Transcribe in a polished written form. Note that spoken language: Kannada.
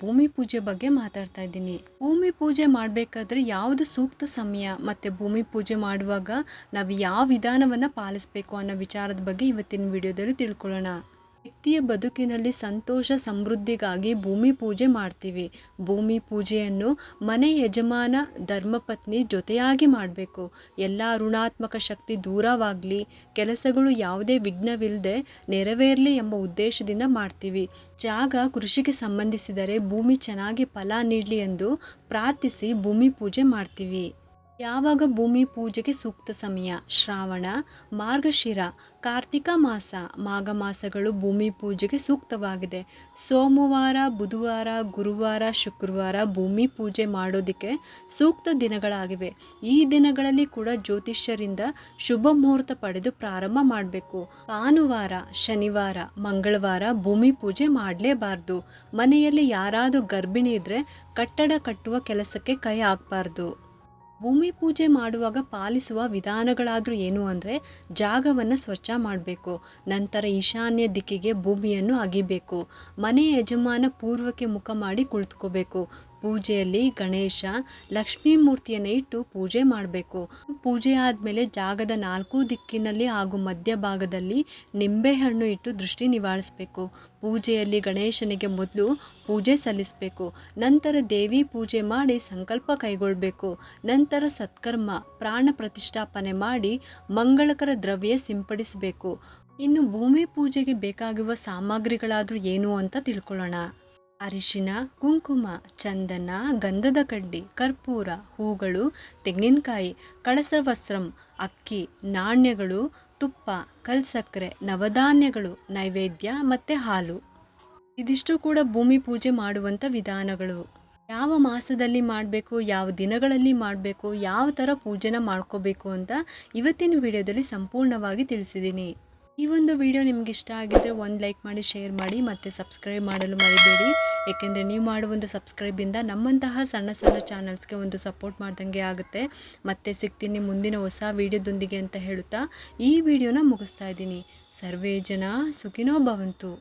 ಭೂಮಿ ಪೂಜೆ ಬಗ್ಗೆ ಮಾತಾಡ್ತಾ ಇದ್ದೀನಿ. ಭೂಮಿ ಪೂಜೆ ಮಾಡಬೇಕಾದ್ರೆ ಯಾವುದು ಸೂಕ್ತ ಸಮಯ ಮತ್ತು ಭೂಮಿ ಪೂಜೆ ಮಾಡುವಾಗ ನಾವು ಯಾವ ವಿಧಾನವನ್ನು ಪಾಲಿಸಬೇಕು ಅನ್ನೋ ವಿಚಾರದ ಬಗ್ಗೆ ಇವತ್ತಿನ ವಿಡಿಯೋದಲ್ಲಿ ತಿಳ್ಕೊಳ್ಳೋಣ. ವ್ಯಕ್ತಿಯ ಬದುಕಿನಲ್ಲಿ ಸಂತೋಷ ಸಮೃದ್ಧಿಗಾಗಿ ಭೂಮಿ ಪೂಜೆ ಮಾಡ್ತೀವಿ. ಭೂಮಿ ಪೂಜೆಯನ್ನು ಮನೆ ಯಜಮಾನ ಧರ್ಮಪತ್ನಿ ಜೊತೆಯಾಗಿ ಮಾಡಬೇಕು. ಎಲ್ಲ ಋಣಾತ್ಮಕ ಶಕ್ತಿ ದೂರವಾಗಲಿ, ಕೆಲಸಗಳು ಯಾವುದೇ ವಿಘ್ನವಿಲ್ಲದೆ ನೆರವೇರಲಿ ಎಂಬ ಉದ್ದೇಶದಿಂದ ಮಾಡ್ತೀವಿ. ಜಾಗ ಕೃಷಿಗೆ ಸಂಬಂಧಿಸಿದರೆ ಭೂಮಿ ಚೆನ್ನಾಗಿ ಫಲ ನೀಡಲಿ ಎಂದು ಪ್ರಾರ್ಥಿಸಿ ಭೂಮಿ ಪೂಜೆ ಮಾಡ್ತೀವಿ. ಯಾವಾಗ ಭೂಮಿ ಪೂಜೆಗೆ ಸೂಕ್ತ ಸಮಯ? ಶ್ರಾವಣ, ಮಾರ್ಗಶಿರ, ಕಾರ್ತಿಕ ಮಾಸ, ಮಾಘ ಮಾಸಗಳು ಭೂಮಿ ಪೂಜೆಗೆ ಸೂಕ್ತವಾಗಿದೆ. ಸೋಮವಾರ, ಬುಧವಾರ, ಗುರುವಾರ, ಶುಕ್ರವಾರ ಭೂಮಿ ಪೂಜೆ ಮಾಡೋದಕ್ಕೆ ಸೂಕ್ತ ದಿನಗಳಾಗಿವೆ. ಈ ದಿನಗಳಲ್ಲಿ ಕೂಡ ಜ್ಯೋತಿಷ್ಯರಿಂದ ಶುಭ ಮುಹೂರ್ತ ಪಡೆದು ಪ್ರಾರಂಭ ಮಾಡಬೇಕು. ಭಾನುವಾರ, ಶನಿವಾರ, ಮಂಗಳವಾರ ಭೂಮಿ ಪೂಜೆ ಮಾಡಲೇಬಾರ್ದು. ಮನೆಯಲ್ಲಿ ಯಾರಾದರೂ ಗರ್ಭಿಣಿ ಇದ್ದರೆ ಕಟ್ಟಡ ಕಟ್ಟುವ ಕೆಲಸಕ್ಕೆ ಕೈ ಹಾಕಬಾರ್ದು. ಭೂಮಿ ಪೂಜೆ ಮಾಡುವಾಗ ಪಾಲಿಸುವ ವಿಧಾನಗಳಾದರೂ ಏನು ಅಂದರೆ, ಜಾಗವನ್ನು ಸ್ವಚ್ಛ ಮಾಡಬೇಕು. ನಂತರ ಈಶಾನ್ಯ ದಿಕ್ಕಿಗೆ ಭೂಮಿಯನ್ನು ಅಗಿಬೇಕು. ಮನೆ ಯಜಮಾನ ಪೂರ್ವಕ್ಕೆ ಮುಖ ಮಾಡಿ ಕುಳಿತುಕೋಬೇಕು. ಪೂಜೆಯಲ್ಲಿ ಗಣೇಶ, ಲಕ್ಷ್ಮೀ ಮೂರ್ತಿಯನ್ನು ಇಟ್ಟು ಪೂಜೆ ಮಾಡಬೇಕು. ಪೂಜೆ ಆದಮೇಲೆ ಜಾಗದ 4 ದಿಕ್ಕಿನಲ್ಲಿ ಹಾಗೂ ಮಧ್ಯಭಾಗದಲ್ಲಿ ನಿಂಬೆಹಣ್ಣು ಇಟ್ಟು ದೃಷ್ಟಿ ನಿವಾರಿಸಬೇಕು. ಪೂಜೆಯಲ್ಲಿ ಗಣೇಶನಿಗೆ ಮೊದಲು ಪೂಜೆ ಸಲ್ಲಿಸಬೇಕು. ನಂತರ ದೇವಿ ಪೂಜೆ ಮಾಡಿ ಸಂಕಲ್ಪ ಕೈಗೊಳ್ಳಬೇಕು. ನಂತರ ಸತ್ಕರ್ಮ ಪ್ರಾಣ ಪ್ರತಿಷ್ಠಾಪನೆ ಮಾಡಿ ಮಂಗಳಕರ ದ್ರವ್ಯ ಸಿಂಪಡಿಸಬೇಕು. ಇನ್ನು ಭೂಮಿ ಪೂಜೆಗೆ ಬೇಕಾಗುವ ಸಾಮಗ್ರಿಗಳಾದರೂ ಏನು ಅಂತ ತಿಳ್ಕೊಳ್ಳೋಣ. ಅರಿಶಿನ, ಕುಂಕುಮ, ಚಂದನ, ಗಂಧದ ಕಡ್ಡಿ, ಕರ್ಪೂರ, ಹೂಗಳು, ತೆಂಗಿನಕಾಯಿ, ಕಳಸ ವಸ್ತ್ರಂ, ಅಕ್ಕಿ, ನಾಣ್ಯಗಳು, ತುಪ್ಪ, ಕಲ್ಸಕ್ಕರೆ, ನವಧಾನ್ಯಗಳು, ನೈವೇದ್ಯ ಮತ್ತು ಹಾಲು. ಇದಿಷ್ಟು ಕೂಡ ಭೂಮಿ ಪೂಜೆ ಮಾಡುವಂಥ ವಿಧಾನಗಳು. ಯಾವ ಮಾಸದಲ್ಲಿ ಮಾಡಬೇಕು, ಯಾವ ದಿನಗಳಲ್ಲಿ ಮಾಡಬೇಕು, ಯಾವ ಥರ ಪೂಜೆನ ಮಾಡ್ಕೋಬೇಕು ಅಂತ ಇವತ್ತಿನ ವಿಡಿಯೋದಲ್ಲಿ ಸಂಪೂರ್ಣವಾಗಿ ತಿಳಿಸಿದ್ದೀನಿ. ಈ ಒಂದು ವಿಡಿಯೋ ನಿಮ್ಗೆ ಇಷ್ಟ ಆಗಿದ್ದರೆ ಒಂದು ಲೈಕ್ ಮಾಡಿ, ಶೇರ್ ಮಾಡಿ ಮತ್ತು ಸಬ್ಸ್ಕ್ರೈಬ್ ಮಾಡಲು ಮರಿಬೇಡಿ. ಏಕೆಂದರೆ ನೀವು ಮಾಡುವ ಒಂದು ಸಬ್ಸ್ಕ್ರೈಬಿಂದ ನಮ್ಮಂತಹ ಸಣ್ಣ ಸಣ್ಣ ಚಾನಲ್ಸ್ಗೆ ಒಂದು ಸಪೋರ್ಟ್ ಮಾಡ್ದಂಗೆ ಆಗುತ್ತೆ. ಮತ್ತೆ ಸಿಗ್ತೀನಿ ಮುಂದಿನ ಹೊಸ ವಿಡಿಯೋದೊಂದಿಗೆ ಅಂತ ಹೇಳುತ್ತಾ ಈ ವಿಡಿಯೋನ ಮುಗಿಸ್ತಾ ಇದ್ದೀನಿ. ಸರ್ವೇ ಜನ ಸುಖಿನೋ ಭವಂತು.